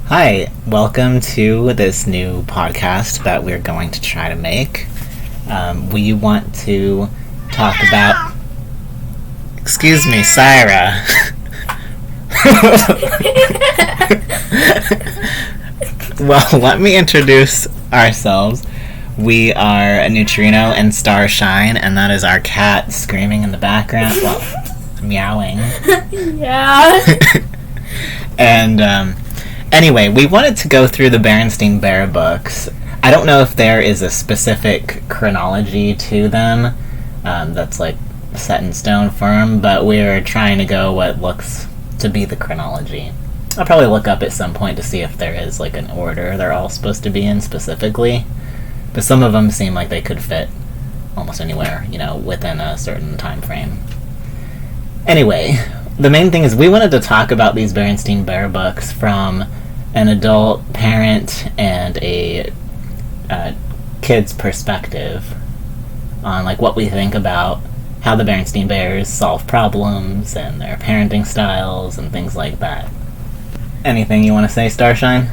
Hi, welcome to this new podcast that we're going to try to make. We want to talk about... Excuse me, Syra. Well, let me introduce ourselves. We are Neutrino and Starshine, and that is our cat screaming in the background. Well, meowing. Yeah. And, anyway, we wanted to go through the Berenstain Bear books. I don't know if there is a specific chronology to them that's, like, set in stone firm, but we're trying to go what looks to be the chronology. I'll probably look up at some point to see if there is, like, an order they're all supposed to be in specifically. But some of them seem like they could fit almost anywhere, within a certain time frame. Anyway, the main thing is we wanted to talk about these Berenstain Bear books from an adult parent and a kid's perspective on, like, what we think about how the Berenstain Bears solve problems and their parenting styles and things like that. Anything you want to say, Starshine?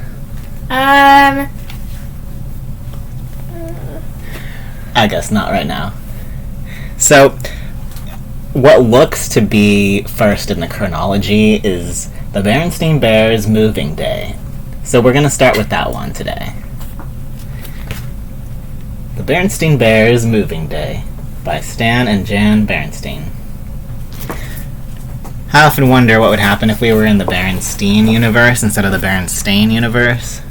I guess not right now. So, what looks to be first in the chronology is the Berenstain Bears Moving Day. So we're going to start with that one today. The Berenstain Bears Moving Day by Stan and Jan Berenstain. I often wonder what would happen if we were in the Berenstain universe instead of the Berenstain universe.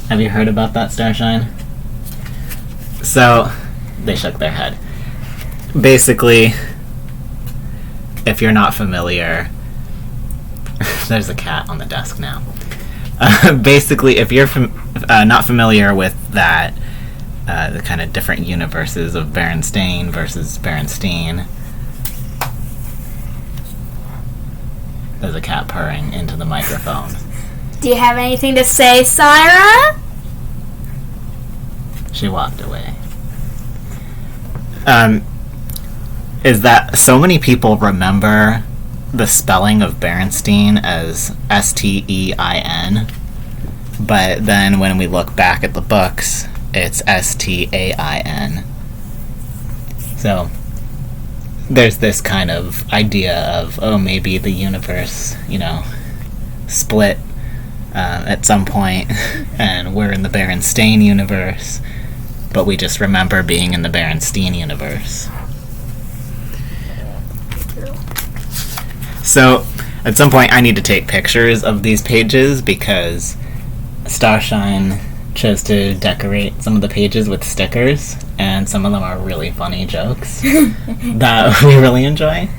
Have you heard about that, Starshine? So, they shook their head. Basically, if you're not familiar... There's a cat on the desk now. Basically, if you're not familiar with that, the kind of different universes of Berenstain versus Berenstain... There's a cat purring into the microphone. Do you have anything to say, Syra? She walked away. Is that so many people remember the spelling of Berenstain as S-T-E-I-N, but then when we look back at the books, it's S-T-A-I-N. So, there's this kind of idea of, maybe the universe, split at some point, and we're in the Berenstain universe, but we just remember being in the Berenstain universe. So, at some point I need to take pictures of these pages because Starshine chose to decorate some of the pages with stickers, and some of them are really funny jokes that we really enjoy,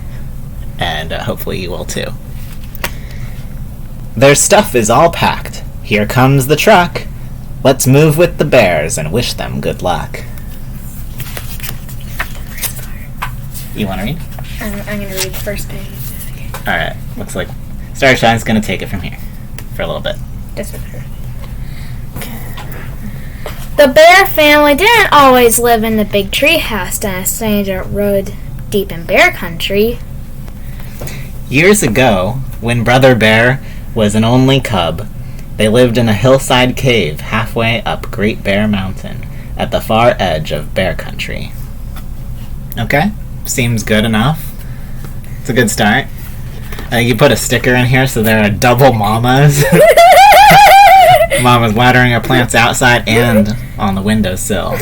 and hopefully you will too. Their stuff is all packed. Here comes the truck. Let's move with the bears and wish them good luck. You want to read? I'm going to read the first page. Alright, looks like Starshine's going to take it from here for a little bit. Just with her. The Bear family didn't always live in the big tree house down a strange road deep in bear country. Years ago, when Brother Bear was an only cub, they lived in a hillside cave halfway up Great Bear Mountain at the far edge of bear country. Okay, seems good enough. It's a good start. I think you put a sticker in here so there are double mamas. Mama's watering her plants outside and on the windowsill.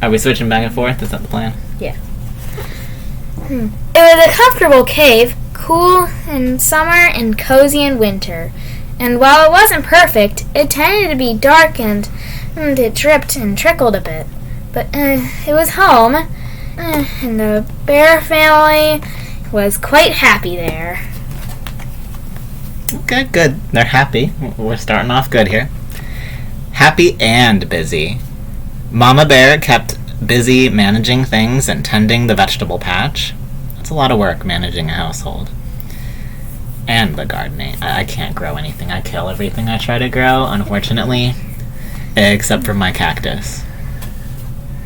Are we switching back and forth? Is that the plan? Yeah. It was a comfortable cave, cool in summer and cozy in winter. And while it wasn't perfect, it tended to be dark and it dripped and trickled a bit. But it was home, and the Bear family was quite happy there. Okay, good. They're happy. We're starting off good here. Happy and busy. Mama Bear kept busy managing things and tending the vegetable patch. That's a lot of work, managing a household. And the gardening. I can't grow anything. I kill everything I try to grow, unfortunately. Except for my cactus.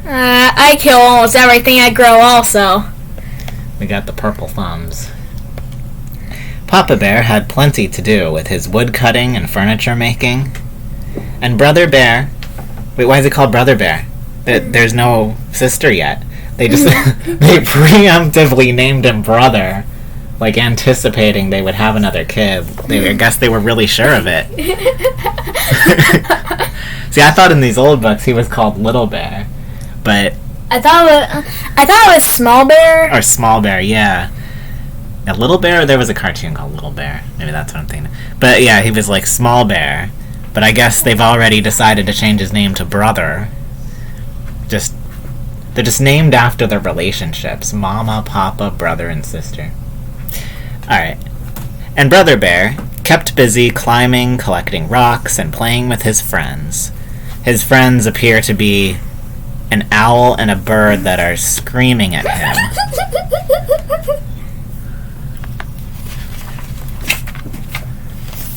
I kill almost everything I grow also. We got the purple thumbs. Papa Bear had plenty to do with his wood cutting and furniture making. And Brother Bear... Wait, why is it called Brother Bear? There's no sister yet. They just... they preemptively named him Brother, like anticipating they would have another kid. I guess they were really sure of it. See, I thought in these old books he was called Little Bear, but... I thought it was Small Bear. Or Small Bear, yeah. A Little Bear, there was a cartoon called Little Bear. Maybe that's what I'm thinking. But yeah, he was like Small Bear. But I guess they've already decided to change his name to Brother. They're just named after their relationships. Mama, Papa, brother, and sister. Alright. And Brother Bear kept busy climbing, collecting rocks, and playing with his friends. His friends appear to be an owl and a bird that are screaming at him.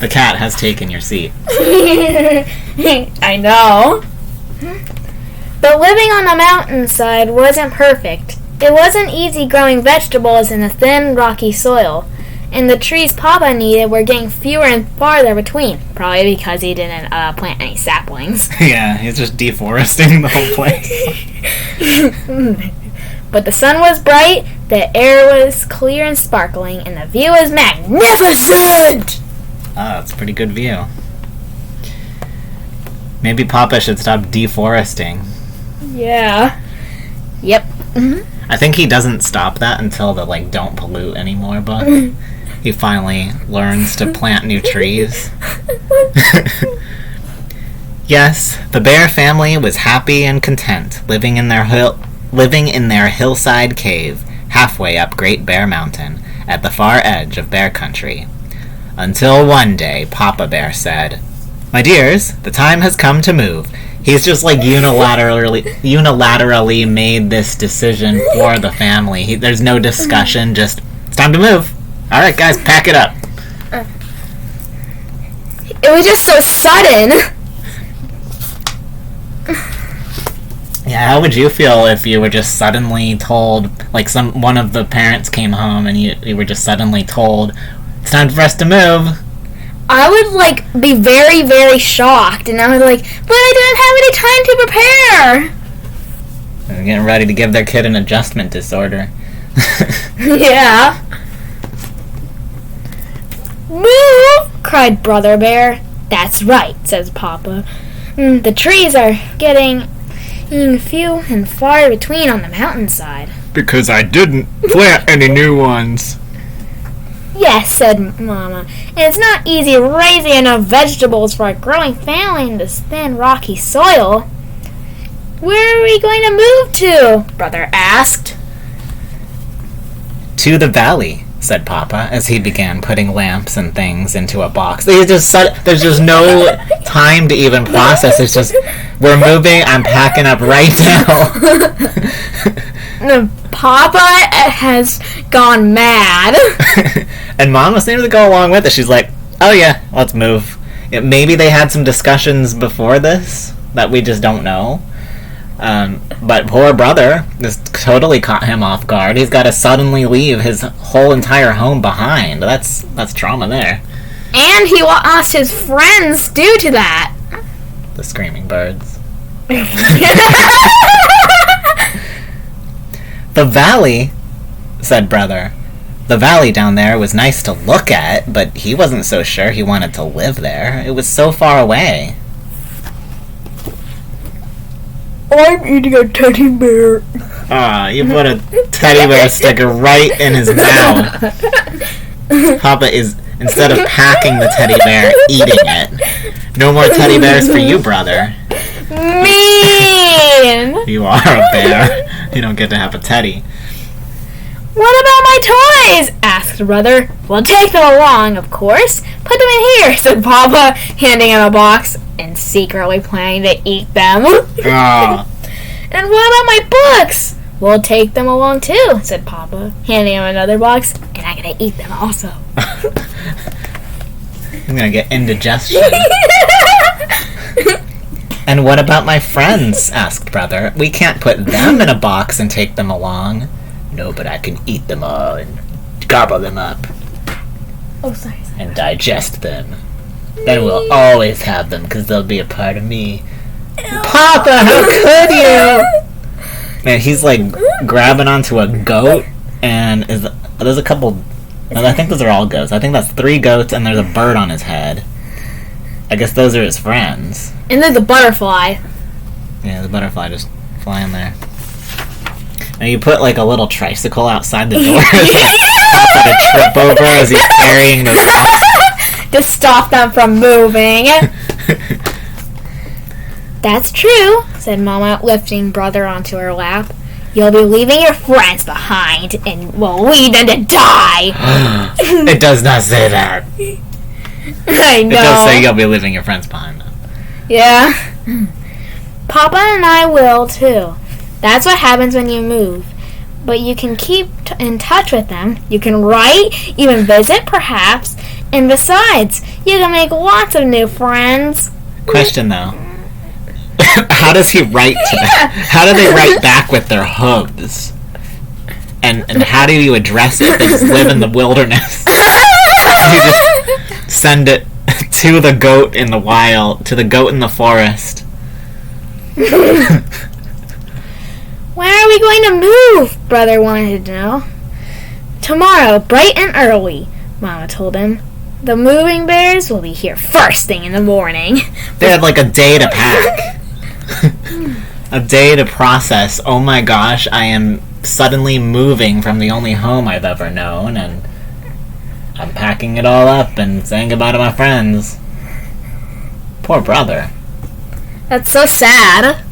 The cat has taken your seat. I know. But living on the mountainside wasn't perfect. It wasn't easy growing vegetables in the thin, rocky soil. And the trees Papa needed were getting fewer and farther between. Probably because he didn't plant any saplings. Yeah, he's just deforesting the whole place. But the sun was bright, the air was clear and sparkling, and the view was magnificent! Oh, it's a pretty good view. Maybe Papa should stop deforesting. Yeah. Yep. Mm-hmm. I think he doesn't stop that until the, don't pollute anymore book. He finally learns to plant new trees. Yes, the bear family was happy and content, living in their hillside cave, halfway up Great Bear Mountain, at the far edge of Bear Country. Until one day, Papa Bear said, "My dears, the time has come to move." He's just unilaterally made this decision for the family. There's no discussion, just, it's time to move. Alright guys, pack it up. It was just so sudden. Yeah, how would you feel if you were just suddenly told, one of the parents came home and you were just suddenly told, it's time for us to move? I would, be very, very shocked, and I would but I didn't have any time to prepare! They're getting ready to give their kid an adjustment disorder. Yeah. Move! Cried Brother Bear. That's right, says Papa. The trees are getting few and far between on the mountainside. Because I didn't plant any new ones. Yes, said Mama, and it's not easy raising enough vegetables for a growing family in this thin, rocky soil. Where are we going to move to? Brother asked. To the valley, said Papa, as he began putting lamps and things into a box. There's just no time to even process. It's just, we're moving, I'm packing up right now. Papa has gone mad. And Mama seems to go along with it. She's like, oh yeah, let's move. Maybe they had some discussions before this that we just don't know. But poor brother, this totally caught him off guard. He's got to suddenly leave his whole entire home behind. That's trauma there. And he lost his friends due to that. The screaming birds. The valley, said Brother. The valley down there was nice to look at, but he wasn't so sure he wanted to live there. It was so far away. I'm eating a teddy bear. Ah, you put a teddy bear sticker right in his mouth. Papa is, instead of packing the teddy bear, eating it. No more teddy bears for you, brother. Mean! You are a bear. You don't get to have a teddy. What about my toys? Asked Brother. We'll take them along, of course. Put them in here, said Papa, handing him a box and secretly planning to eat them. Ah. And what about my books? We'll take them along too, said Papa, handing him another box, and I'm gonna eat them also. I'm gonna get indigestion. And what about my friends? Asked Brother. We can't put them in a box and take them along. No, but I can eat them all and gobble them up Oh, sorry. and digest them. Then we'll always have them because they'll be a part of me. Papa, how could you? Man, he's like grabbing onto a goat, and there's a couple. I think those are all goats. I think that's 3 goats, and there's a bird on his head. I guess those are his friends. And there's a butterfly. Yeah, the butterfly just flying there. And you put like a little tricycle outside the door to trip over as he's carrying the goats. To stop them from moving. That's true, said Mama, lifting Brother onto her lap. You'll be leaving your friends behind, and we'll leave them to die. It does not say that. I know. It does say you'll be leaving your friends behind, though. Yeah. Papa and I will, too. That's what happens when you move. But you can keep in touch with them. You can write, even visit, perhaps. And besides, you can make lots of new friends. Question, though. How does he write to them? How do they write back with their hooves? And how do you address it if they just live in the wilderness? You just send it to the goat in the wild, to the goat in the forest. When are we going to move? Brother wanted to know. Tomorrow, bright and early, Mama told him. The moving bears will be here first thing in the morning. They had like a day to pack. A day to process. Oh my gosh, I am suddenly moving from the only home I've ever known, and I'm packing it all up and saying goodbye to my friends. Poor brother. That's so sad.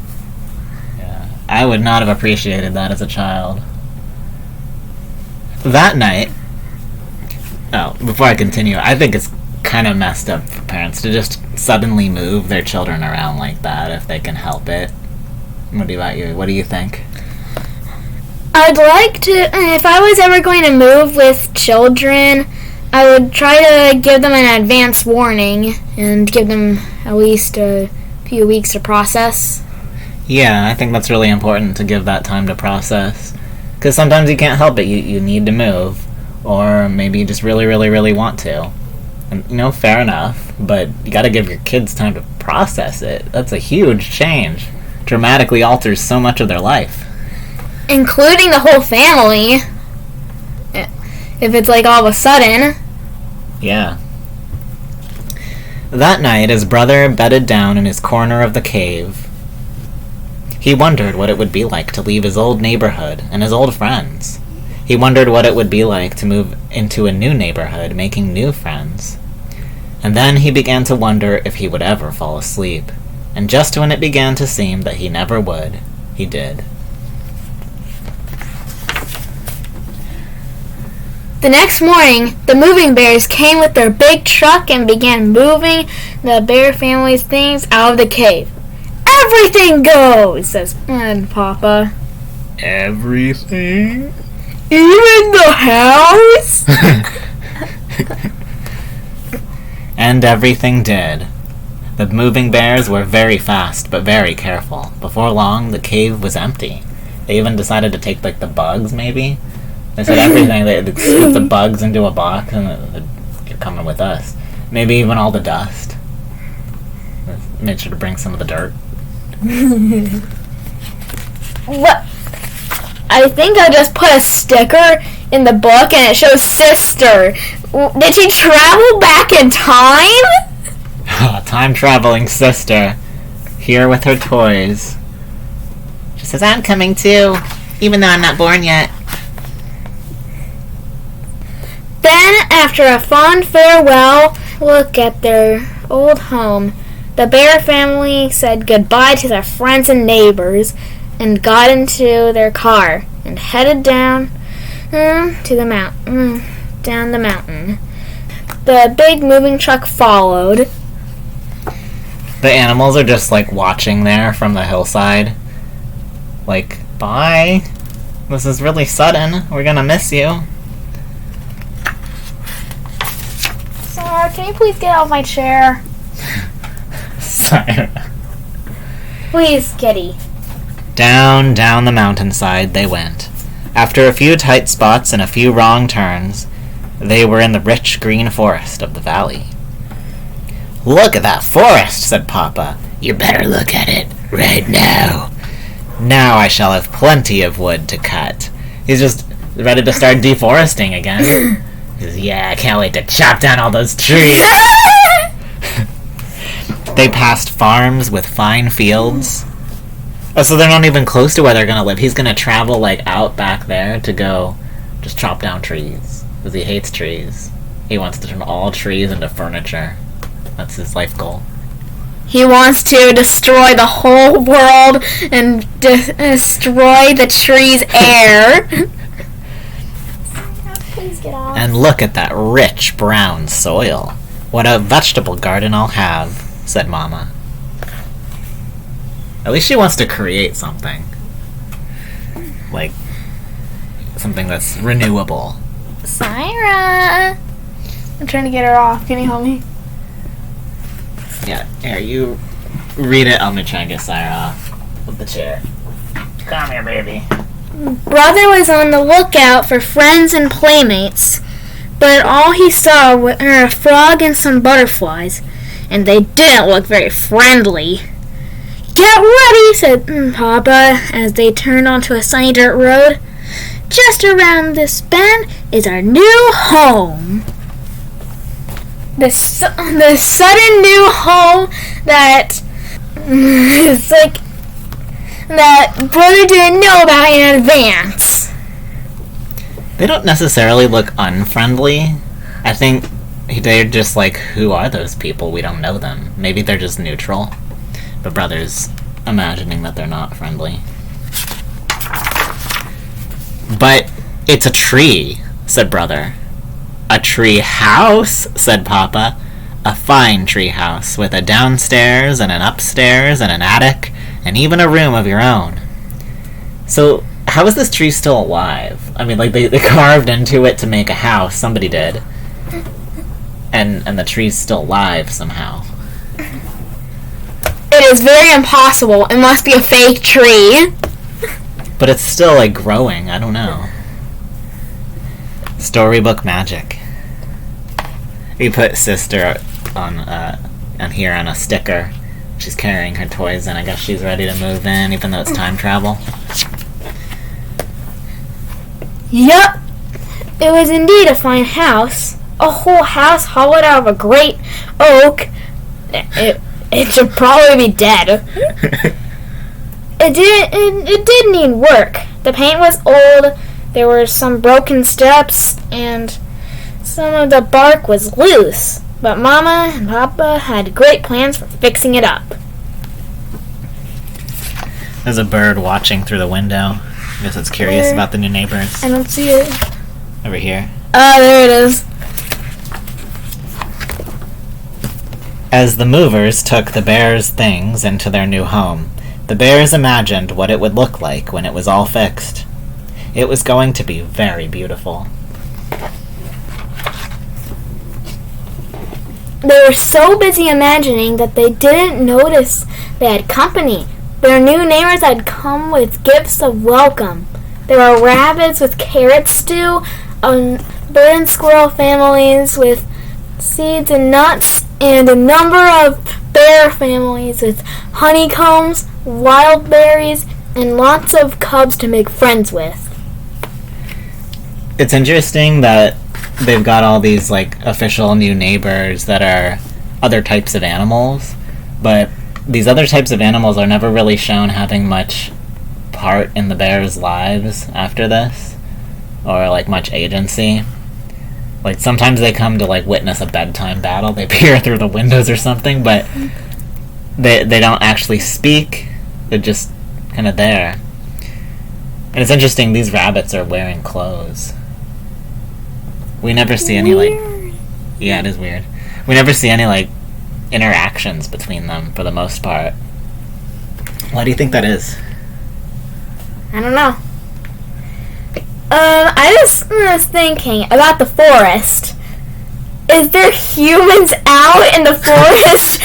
Yeah, I would not have appreciated that as a child. That night... Oh, before I continue, I think it's kind of messed up for parents to just suddenly move their children around like that if they can help it. What about you? What do you think? I'd like to, if I was ever going to move with children, I would try to give them an advance warning and give them at least a few weeks to process. Yeah, I think that's really important to give that time to process. Because sometimes you can't help it. You need to move. Or maybe you just really, really, really want to. And, fair enough. But you gotta give your kids time to process it. That's a huge change. Dramatically alters so much of their life. Including the whole family. If it's like all of a sudden. Yeah. That night, his brother bedded down in his corner of the cave. He wondered what it would be like to leave his old neighborhood and his old friends. He wondered what it would be like to move into a new neighborhood, making new friends. And then he began to wonder if he would ever fall asleep. And just when it began to seem that he never would, he did. The next morning, the moving bears came with their big truck and began moving the bear family's things out of the cave. Everything goes, says Papa. Everything? Even the house? And everything did. The moving bears were very fast, but very careful. Before long, the cave was empty. They even decided to take, the bugs, maybe? They said everything. They'd scoop the bugs into a box, and they're coming with us. Maybe even all the dust. Made sure to bring some of the dirt. What? I think I just put a sticker in the book and it shows sister. Did she travel back in time? Time-traveling sister. Here with her toys. She says, I'm coming too, even though I'm not born yet. Then, after a fond farewell look at their old home, the bear family said goodbye to their friends and neighbors and got into their car and headed down to the mountain. Down the mountain. The big moving truck followed. The animals are just watching there from the hillside. Bye. This is really sudden. We're gonna miss you. Sarah, can you please get out of my chair? Sorry. Please, kitty. Down the mountainside they went. After a few tight spots and a few wrong turns, they were in the rich green forest of the valley. "Look at that forest," said Papa. "You better look at it right now. Now I shall have plenty of wood to cut." He's just ready to start deforesting again. He says, "Yeah, I can't wait to chop down all those trees." They passed farms with fine fields. Oh, so they're not even close to where they're gonna live. He's gonna travel, like, out back there to go just chop down trees. Because he hates trees. He wants to turn all trees into furniture. That's his life goal. He wants to destroy the whole world and destroy the tree's air. Please get off. And look at that rich brown soil. What a vegetable garden I'll have, said Mama. At least she wants to create something. Like, something that's renewable. Syra! I'm trying to get her off. Can you help me? Yeah, here, you read it. I'm gonna try and get Syra off of the chair. Come here, baby. Brother was on the lookout for friends and playmates, but all he saw were a frog and some butterflies, and they didn't look very friendly. "Get ready," said Papa as they turned onto a sunny dirt road. "Just around this bend is our new home." The sudden new home that it's like that Brother didn't know about in advance. They don't necessarily look unfriendly. I think they're just like, who are those people? We don't know them. Maybe they're just neutral. But Brother's imagining that they're not friendly. "But it's a tree," said Brother. "A tree house," said Papa. "A fine tree house with a downstairs and an upstairs and an attic and even a room of your own." So, how is this tree still alive? I mean, like, they carved into it to make a house. Somebody did. And the tree's still alive somehow. It is very impossible. It must be a fake tree. But it's still, like, growing. I don't know. Storybook magic. We put sister on here on a sticker. She's carrying her toys and I guess she's ready to move in, even though it's time travel. Yup. It was indeed a fine house. A whole house hollowed out of a great oak. It should probably be dead. It did need work. The paint was old, there were some broken steps, and some of the bark was loose. But Mama and Papa had great plans for fixing it up. There's a bird watching through the window. I guess it's curious about the new neighbors. I don't see it. Over here. Oh, there it is. As the movers took the bears' things into their new home, the bears imagined what it would look like when it was all fixed. It was going to be very beautiful. They were so busy imagining that they didn't notice they had company. Their new neighbors had come with gifts of welcome. There were rabbits with carrot stew, bird and squirrel families with seeds and nuts, and a number of bear families with honeycombs, wild berries, and lots of cubs to make friends with. It's interesting that they've got all these, like, official new neighbors that are other types of animals, but these other types of animals are never really shown having much part in the bears' lives after this, or, like, much agency. Like, sometimes they come to, like, witness a bedtime battle. They peer through the windows or something, but they don't actually speak. They're just kind of there. And it's interesting, these rabbits are wearing clothes. We never see any, like... Yeah, it is weird. We never see any, like, interactions between them, for the most part. Why do you think that is? I don't know. I just was thinking about the forest. Is there humans out in the forest?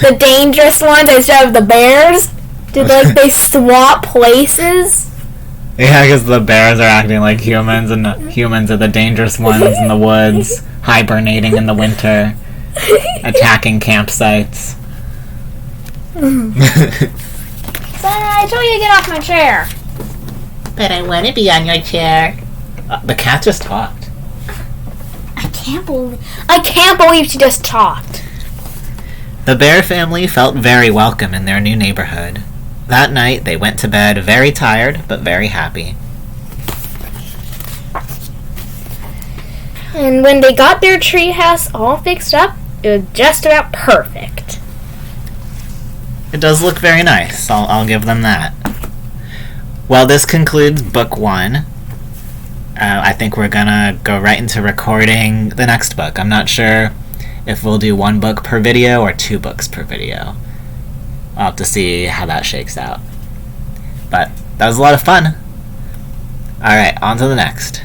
The dangerous ones instead of the bears? Did, like, they swap places? Yeah, because the bears are acting like humans, and the humans are the dangerous ones in the woods, hibernating in the winter, attacking campsites. Sarah, I told you to get off my chair. But I want to be on your chair. The cat just talked. I can't believe she just talked. The bear family felt very welcome in their new neighborhood. That night, they went to bed very tired, but very happy. And when they got their treehouse all fixed up, it was just about perfect. It does look very nice. I'll give them that. Well, this concludes book 1. I think we're gonna go right into recording the next book. I'm not sure if we'll do 1 book per video or 2 books per video. I'll have to see how that shakes out. But that was a lot of fun. Alright, on to the next.